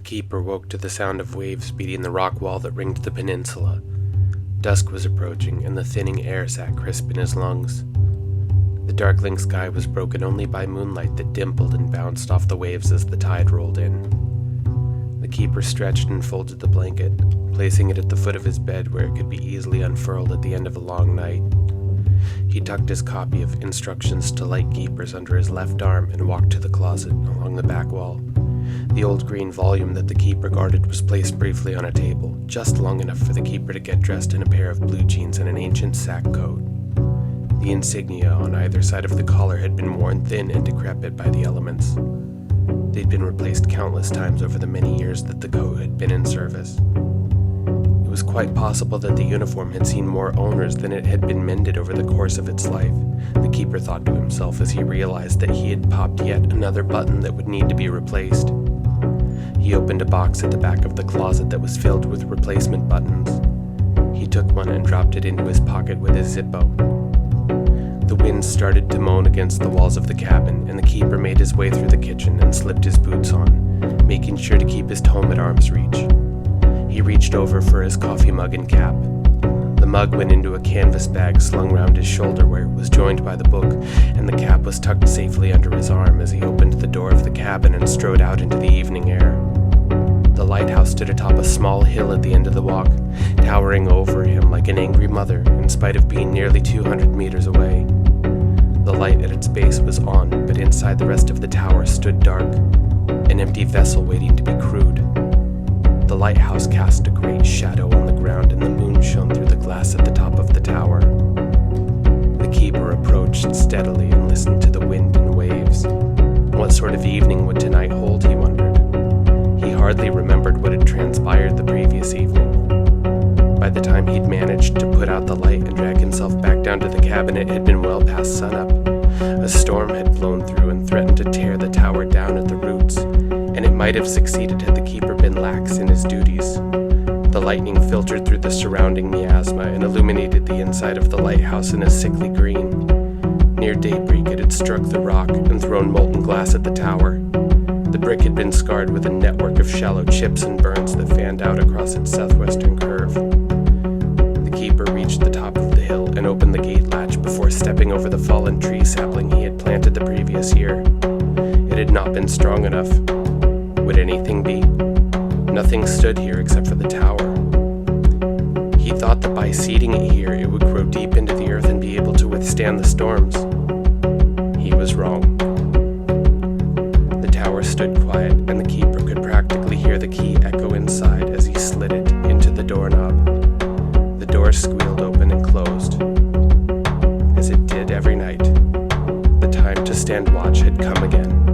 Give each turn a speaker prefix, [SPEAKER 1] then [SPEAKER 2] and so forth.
[SPEAKER 1] keeper woke to the sound of waves beating the rock wall that ringed the peninsula. Dusk was approaching, and the thinning air sat crisp in his lungs. The darkling sky was broken only by moonlight that dimpled and bounced off the waves as the tide rolled in. The keeper stretched and folded the blanket, placing it at the foot of his bed where it could be easily unfurled at the end of a long night. He tucked his copy of Instructions to Light Keepers under his left arm and walked to the closet along the back wall. The old green volume that the keeper guarded was placed briefly on a table, just long enough for the keeper to get dressed in a pair of blue jeans and an ancient sack coat. The insignia on either side of the collar had been worn thin and decrepit by the elements. They'd been replaced countless times over the many years that the coat had been in service. It was quite possible that the uniform had seen more owners than it had been mended over the course of its life, the keeper thought to himself as he realized that he had popped yet another button that would need to be replaced. He opened a box at the back of the closet that was filled with replacement buttons. He took one and dropped it into his pocket with his Zippo. The wind started to moan against the walls of the cabin, and the keeper made his way through the kitchen and slipped his boots on, making sure to keep his tome at arm's reach. He reached over for his coffee mug and cap. The mug went into a canvas bag slung round his shoulder where it was joined by the book, and the cap was tucked safely under his arm as he opened the door of the cabin and strode out into the evening air. The lighthouse stood atop a small hill at the end of the walk, towering over him like an angry mother, in spite of being nearly 200 meters away. The light at its base was on, but inside the rest of the tower stood dark, an empty vessel waiting to be crewed. The lighthouse cast a great shadow on the ground, and the moon shone through the glass at the top of the tower. The keeper approached steadily and listened to the wind and waves. What sort of evening would tonight hold, he wondered. He hardly remembered what had transpired the previous evening. By the time he'd managed to put out the light and drag himself back down to the cabin, it had been well past sunup. A storm had blown through and threatened to tear the tower down at the roots, and it might have succeeded had the keeper been lax in his duties. The lightning filtered through the surrounding miasma and illuminated the inside of the lighthouse in a sickly green. Near daybreak, it had struck the rock and thrown molten glass at the tower. The brick had been scarred with a network of shallow chips and burns that fanned out across its southwestern curve. The keeper reached the top of the hill and opened the gate latch before stepping over the fallen tree sapling he had planted the previous year. It had not been strong enough. Would anything be? Nothing stood here except for the tower. He thought that by seeding it here, it would grow deep into the earth and be able to withstand the storms. He was wrong. The tower stood quiet, and the keeper could practically hear the key echo inside as he slid it into the doorknob. The door squealed open and closed, as it did every night. The time to stand watch had come again.